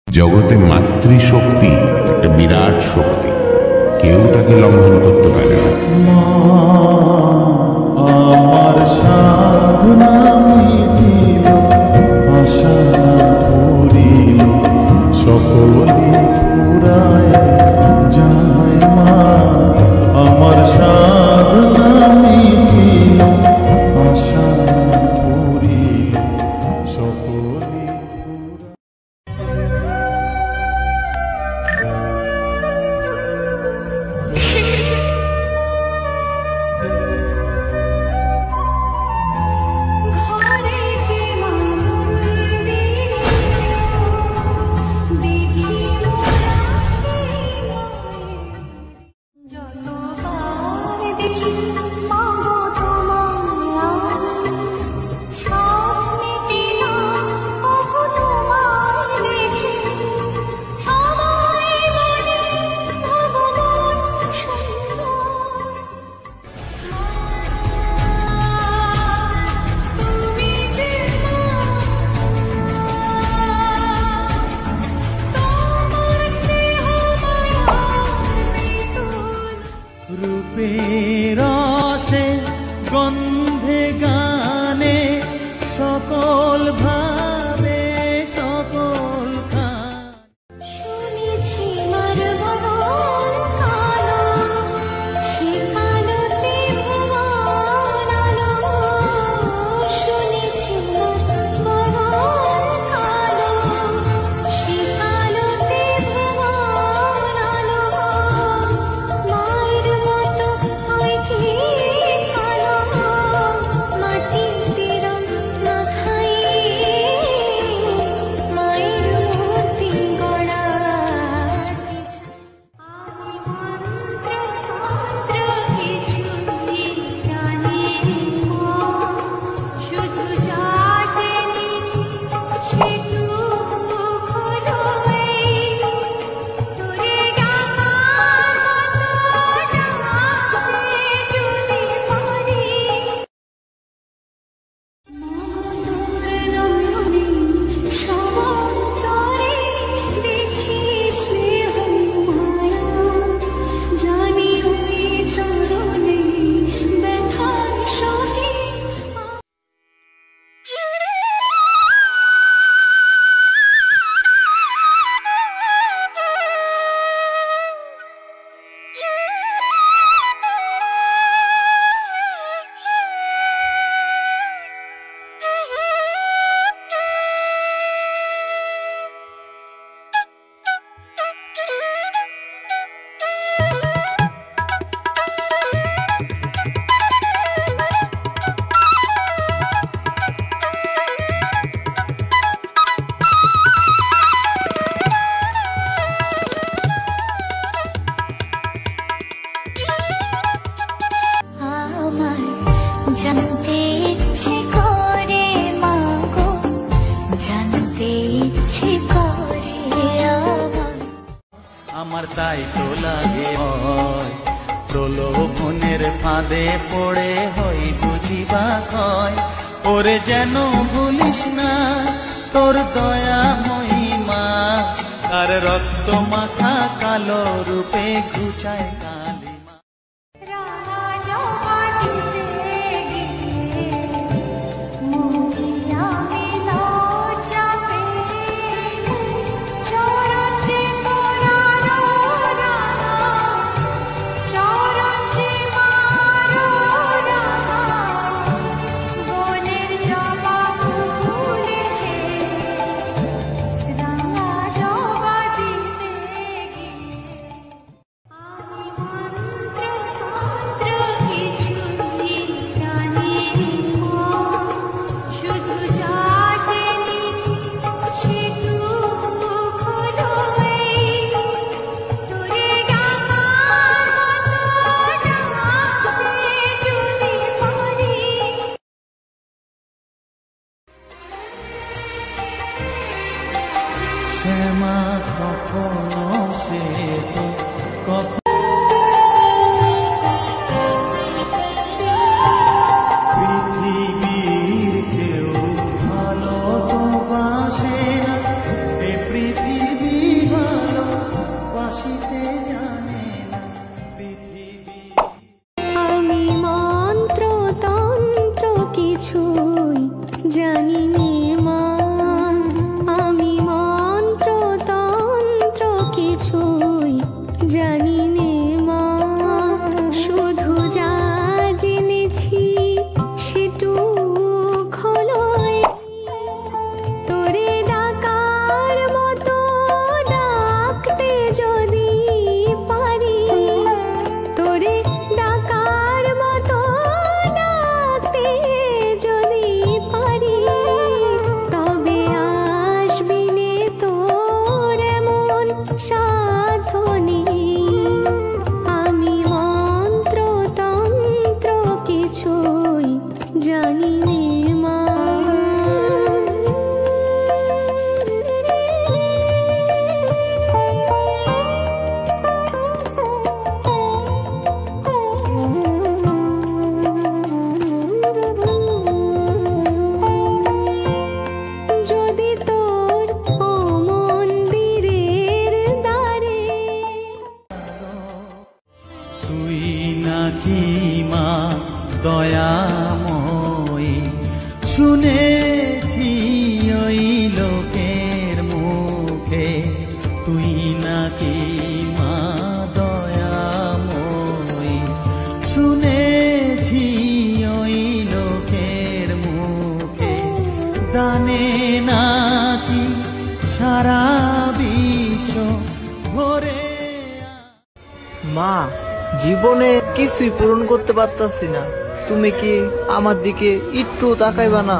জগতে মাতৃশক্তি একটা বিরাট শক্তি, কেউ তাকে লঙ্ঘন করতে পারে না। আমার সাধনা মিটিল, আশা পুরিল, সকলে পুরায় যায় মা। আমার সাধনা মিটিল, আশা পুরিল, সকলে রসে গন্ধে গানে সকল ভাবে সকল শুনেছি মার বদন কালো, সেখানতে ভুবন আলো। শুনেছি মার বদন কালো, সেখানতে ভুবন আলো। মায়ের মতো হয় কি কালো, মাটিতে রং মাখাই মায়ের মূর্তি গড়া। আমি মন্ত্র কিছুই জানি না, শুধু যা জেনেছি সেটুকু হলো এই, তোরে ডাকার মতো ডাকতে যদি পারি। নয়নে সমন্তরে দেখি স্নেহ মায়া, জানি ওই চরণে ব্যথার সহে। আমার জানতে ইচ্ছে করে মাগো, জানতে ইচ্ছে করে আমার তাই তো লাগে হয়, প্রলোভনের ফাঁদে পড়ে হই বুঝিবা কয়। ওরে যেন ভুলিস না তোর দয়া মহিমা, আর রক্ত মাখা কালো রূপে ঘুচায় কালিমা। রাঙা জবা দিতে গিয়ে মহিলা মিলো চাপে, চরণ যে তোরারো রাঙা, চরণ যে মারো রাঙা, বনের জবা ফুলেছে রাঙা জবা দিতে গিয়ে। আমি মন্ত্র কিছুই জানি না, শুধু যা জেনেছি সেটুকু হলো এই, তোরে ডাকার মতো ডাকতে যদি পারি। শ্যামা কখনো সে তো কখনো পৃথিবীর কেউ ভালো তো বাসে না, এ পৃথিবী সারা বিশ্ব ভরে। মা, জীবনে কিছুই পূরণ করতে পারতাছি না, তুমি কি আমার দিকে একটু তাকাইবা না?